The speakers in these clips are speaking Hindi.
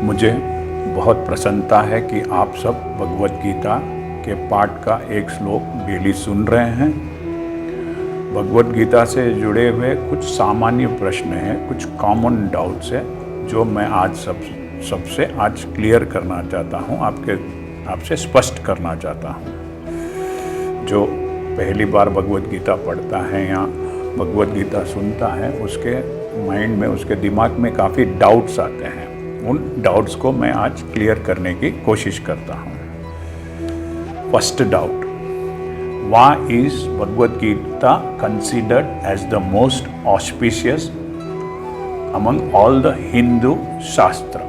मुझे बहुत प्रसन्नता है कि आप सब भगवद गीता के पाठ का एक श्लोक डेली सुन रहे हैं। भगवद गीता से जुड़े हुए कुछ सामान्य प्रश्न हैं, कुछ कॉमन डाउट्स हैं जो मैं आज सबसे आज क्लियर करना चाहता हूँ, आपसे स्पष्ट करना चाहता हूँ। जो पहली बार भगवद गीता पढ़ता है या भगवद गीता सुनता है, उसके माइंड में, उसके दिमाग में काफ़ी डाउट्स आते हैं। उन डाउट्स को मैं आज क्लियर करने की कोशिश करता हूँ। First doubt, why is Bhagavad Gita considered as the most auspicious among all the Hindu shastra?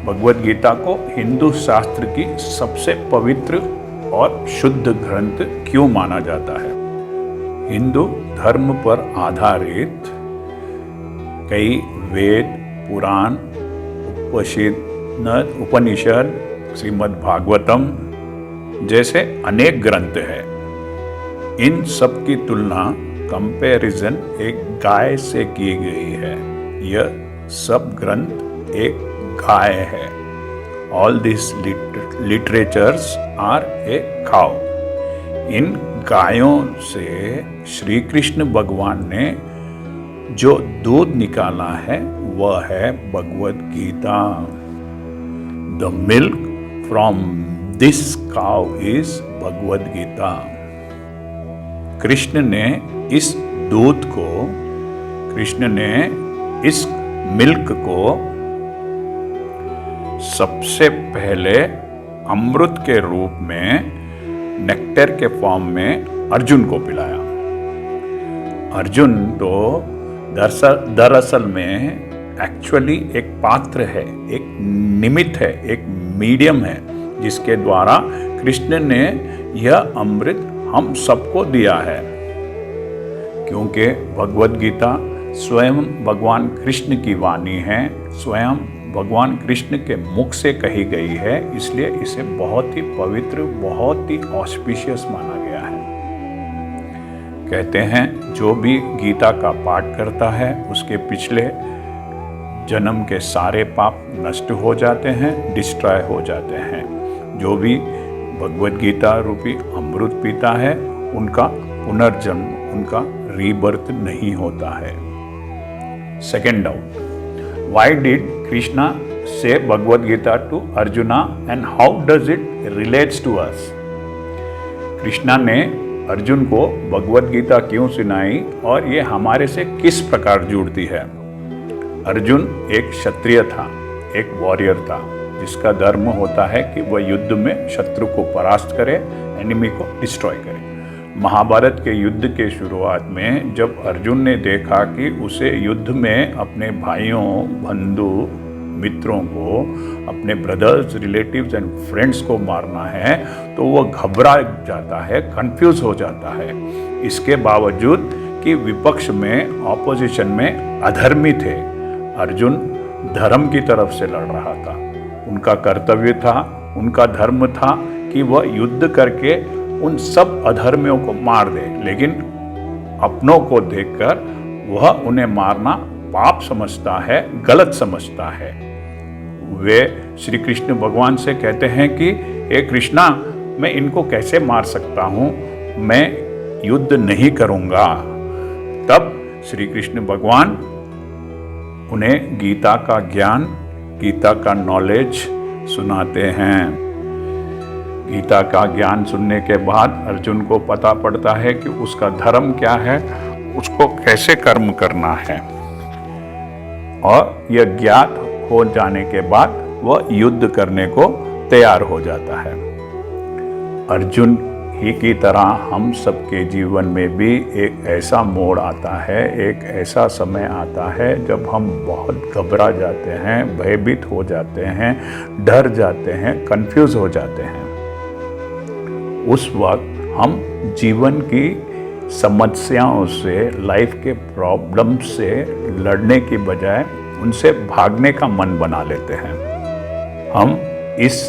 Bhagavad Gita को हिंदू शास्त्र की सबसे पवित्र और शुद्ध ग्रंथ क्यों माना जाता है? हिंदू धर्म पर आधारित कई वेद, पुराण, उपनिषद, श्रीमद् भागवतम जैसे अनेक ग्रंथ हैं। इन सब की तुलना कंपैरिजन एक गाय से की गई है। यह सब ग्रंथ एक गाय है। All this literatures are a cow. इन गायों से श्री कृष्ण भगवान ने जो दूध निकाला है वह है Bhagavad Gita. The milk from this cow is Bhagavad Gita. Krishna ने इस दूध को, कृष्ण ने इस मिल्क को सबसे पहले अमृत के रूप में, नेक्टर के फॉर्म में अर्जुन को पिलाया। अर्जुन तो दरअसल में एक्चुअली एक पात्र है, एक निमित्त है, एक मीडियम है, जिसके द्वारा कृष्ण ने यह अमृत हम सबको दिया है। क्योंकि भगवद गीता स्वयं भगवान कृष्ण की वाणी है, स्वयं भगवान कृष्ण के मुख से कही गई है, इसलिए इसे बहुत ही पवित्र, बहुत ही ऑस्पिशियस माना गया है। कहते हैं जो भी गीता का पाठ करता है उसके पिछले जन्म के सारे पाप नष्ट हो जाते हैं, डिस्ट्रॉय हो जाते हैं। जो भी भगवद गीता रूपी अमृत पीता है उनका पुनर्जन्म, उनका रीबर्थ नहीं होता है। Second doubt, why did Krishna say Bhagavad Gita to Arjuna and how does it relates to us? Krishna ने अर्जुन को भगवद गीता क्यों सुनाई और ये हमारे से किस प्रकार जुड़ती है? अर्जुन एक क्षत्रिय था, एक वॉरियर था, जिसका धर्म होता है कि वह युद्ध में शत्रु को परास्त करे, एनिमी को डिस्ट्रॉय करे। महाभारत के युद्ध के शुरुआत में जब अर्जुन ने देखा कि उसे युद्ध में अपने भाइयों, बंधु, मित्रों को, अपने ब्रदर्स, रिलेटिव्स एंड फ्रेंड्स को मारना है, तो वह घबरा जाता है, कंफ्यूज हो जाता है। इसके बावजूद कि विपक्ष में, ऑपोजिशन में अधर्मी थे, अर्जुन धर्म की तरफ से लड़ रहा था। उनका कर्तव्य था, उनका धर्म था कि वह युद्ध करके उन सब अधर्मियों को मार दे, लेकिन अपनों को देखकर वह उन्हें मारना पाप समझता है, गलत समझता है। वे श्री कृष्ण भगवान से कहते हैं कि हे कृष्णा, मैं इनको कैसे मार सकता हूँ, मैं युद्ध नहीं करूँगा। तब श्री कृष्ण भगवान उन्हें गीता का ज्ञान, गीता का नॉलेज सुनाते हैं। गीता का ज्ञान सुनने के बाद अर्जुन को पता पड़ता है कि उसका धर्म क्या है, उसको कैसे कर्म करना है, और यह ज्ञात हो जाने के बाद वह युद्ध करने को तैयार हो जाता है। अर्जुन ही की तरह हम सबके जीवन में भी एक ऐसा मोड़ आता है, एक ऐसा समय आता है जब हम बहुत घबरा जाते हैं, भयभीत हो जाते हैं, डर जाते हैं, कंफ्यूज हो जाते हैं। उस वक्त हम जीवन की समस्याओं से, लाइफ के प्रॉब्लम से लड़ने की बजाय उनसे भागने का मन बना लेते हैं। हम इस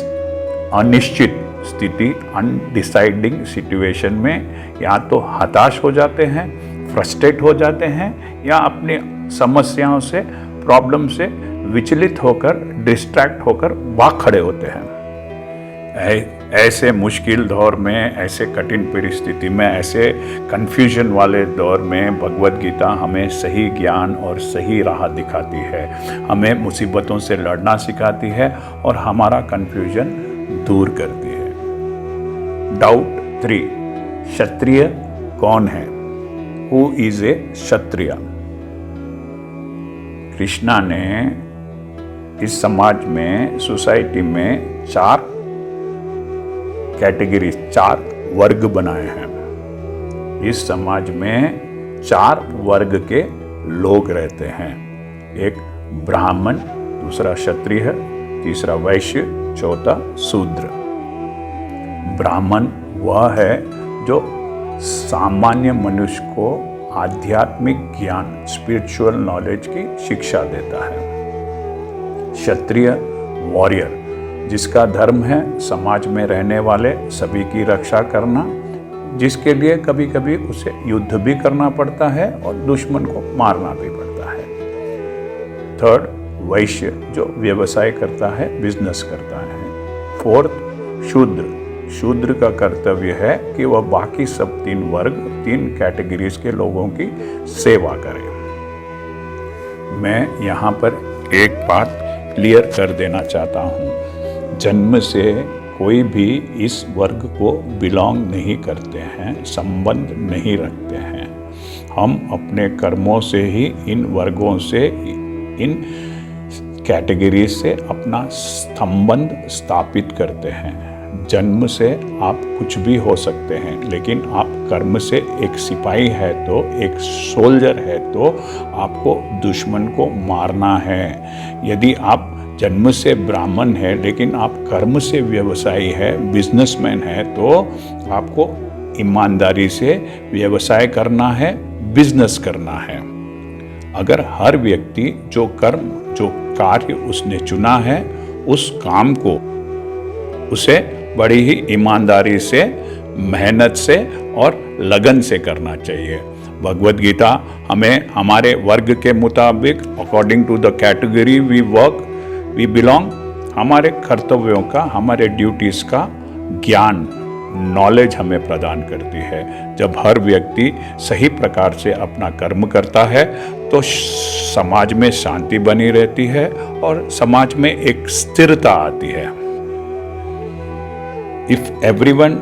अनिश्चित स्थिति, अनडिसाइडिंग सिचुएशन में या तो हताश हो जाते हैं, फ्रस्ट्रेट हो जाते हैं, या अपनी समस्याओं से, प्रॉब्लम से विचलित होकर, डिस्ट्रैक्ट होकर भाग खड़े होते हैं। ऐसे मुश्किल दौर में, ऐसे कठिन परिस्थिति में, ऐसे कन्फ्यूजन वाले दौर में भगवद गीता हमें सही ज्ञान और सही राह दिखाती है, हमें मुसीबतों से लड़ना सिखाती है और हमारा कन्फ्यूजन दूर करती है। डाउट 3, क्षत्रिय कौन है? हु इज ए क्षत्रिय? कृष्णा ने इस समाज में, सोसाइटी में 4 कैटेगरी, 4 वर्ग बनाए हैं। इस समाज में 4 वर्ग के लोग रहते हैं। एक ब्राह्मण, दूसरा क्षत्रिय, तीसरा वैश्य, चौथा शूद्र। ब्राह्मण वह है जो सामान्य मनुष्य को आध्यात्मिक ज्ञान, स्पिरिचुअल नॉलेज की शिक्षा देता है। क्षत्रिय वॉरियर, जिसका धर्म है समाज में रहने वाले सभी की रक्षा करना, जिसके लिए कभी कभी उसे युद्ध भी करना पड़ता है और दुश्मन को मारना भी पड़ता है। 3rd, वैश्य, जो व्यवसाय करता है, बिजनेस करता है। 4th, शूद्र। शूद्र का कर्तव्य है कि वह बाकी सब 3 वर्ग, 3 कैटेगरीज के लोगों की सेवा करे। मैं यहाँ पर एक बात क्लियर कर देना चाहता हूँ। जन्म से कोई भी इस वर्ग को बिलोंग नहीं करते हैं, संबंध नहीं रखते हैं। हम अपने कर्मों से ही इन वर्गों से, इन कैटेगरी से अपना संबंध स्थापित करते हैं। जन्म से आप कुछ भी हो सकते हैं, लेकिन आप कर्म से, एक सिपाही है तो, एक सोल्जर है तो आपको दुश्मन को मारना है। यदि आप जन्म से ब्राह्मण है लेकिन आप कर्म से व्यवसायी है, बिजनेसमैन है, तो आपको ईमानदारी से व्यवसाय करना है, बिजनेस करना है। अगर हर व्यक्ति जो कर्म, जो कार्य उसने चुना है, उस काम को उसे बड़ी ही ईमानदारी से, मेहनत से और लगन से करना चाहिए। भगवद गीता हमें हमारे वर्ग के मुताबिक, according to the category we work we belong, हमारे कर्तव्यों का, हमारे ड्यूटीज का ज्ञान, नॉलेज हमें प्रदान करती है। जब हर व्यक्ति सही प्रकार से अपना कर्म करता है तो समाज में शांति बनी रहती है और समाज में एक स्थिरता आती है। If everyone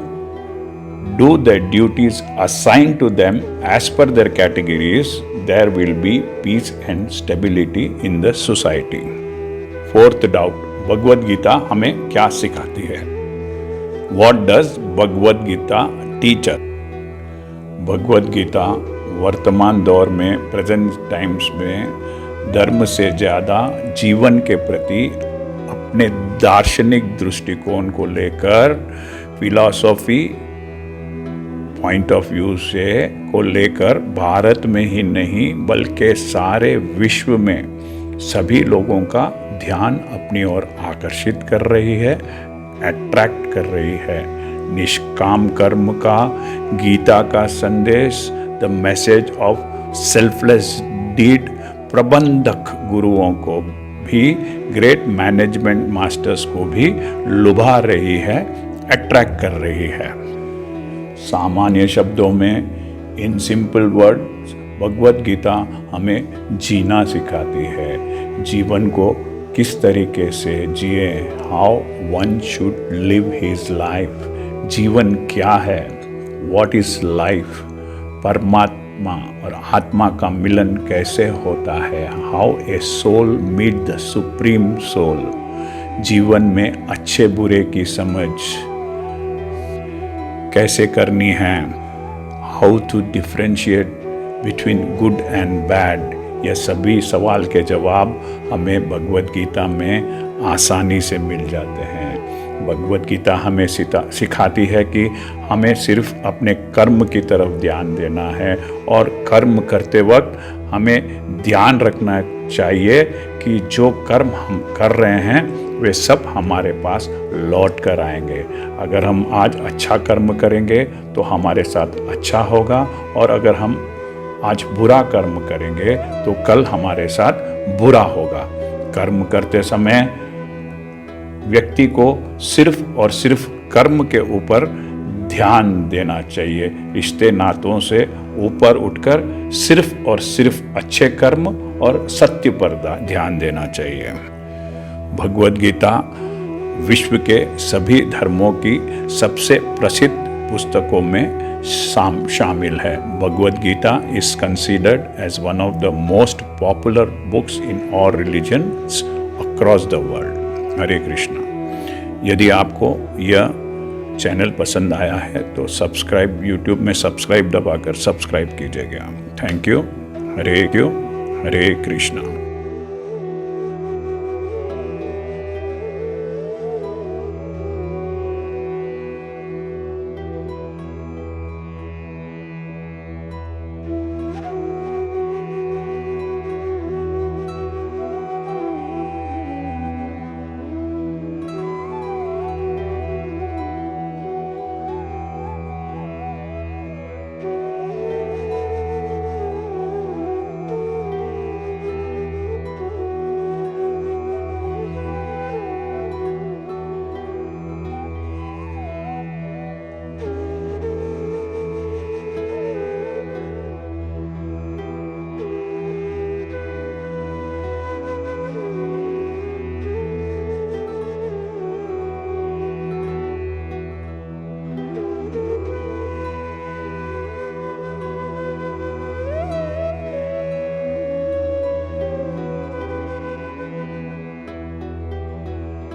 do the duties assigned to them as per their categories, there will be peace and stability in the society. 4th doubt, Bhagavad Gita हमें क्या सिखाती है? What does Bhagavad Gita teach us? Bhagavad Gita वर्तमान दौर में, प्रेजेंट टाइम्स में, धर्म से ज़्यादा जीवन के प्रति अपने दार्शनिक दृष्टिकोण को लेकर, फिलॉसफी पॉइंट ऑफ व्यू से को लेकर भारत में ही नहीं बल्कि सारे विश्व में सभी लोगों का ध्यान अपनी ओर आकर्षित कर रही है, अट्रैक्ट कर रही है। निष्काम कर्म का, गीता का संदेश, the message of selfless deed, प्रबंधक गुरुओं को भी, ग्रेट मैनेजमेंट मास्टर्स को भी लुभा रही है, अट्रैक्ट कर रही है। सामान्य शब्दों में, in simple words, Bhagavad Gita हमें जीना सिखाती है। जीवन को किस तरीके से जिए, how one should live his life. जीवन क्या है, व्हाट इज लाइफ। परमात्मा और आत्मा का मिलन कैसे होता है, how a soul meet the supreme soul. जीवन में अच्छे बुरे की समझ कैसे करनी है, how to differentiate between good and bad. यह सभी सवाल के जवाब हमें भगवद गीता में आसानी से मिल जाते हैं। भगवद गीता हमें सिखाती है कि हमें सिर्फ अपने कर्म की तरफ ध्यान देना है और कर्म करते वक्त हमें ध्यान रखना चाहिए कि जो कर्म हम कर रहे हैं वे सब हमारे पास लौट कर आएंगे। अगर हम आज अच्छा कर्म करेंगे तो हमारे साथ अच्छा होगा, और अगर हम आज बुरा कर्म करेंगे तो कल हमारे साथ बुरा होगा। कर्म करते समय व्यक्ति को सिर्फ और सिर्फ कर्म के ऊपर ध्यान देना चाहिए। रिश्ते नातों से ऊपर उठकर सिर्फ और सिर्फ अच्छे कर्म और सत्य पर ध्यान देना चाहिए। भगवद गीता विश्व के सभी धर्मों की सबसे प्रसिद्ध पुस्तकों में शामिल है। Bhagavad Gita is considered as one of the most popular books in all religions across the world. Hare Krishna. यदि आपको यह चैनल पसंद आया है तो सब्सक्राइब, यूट्यूब में सब्सक्राइब दबाकर सब्सक्राइब कीजिएगा। Thank you. हरे कृष्णा।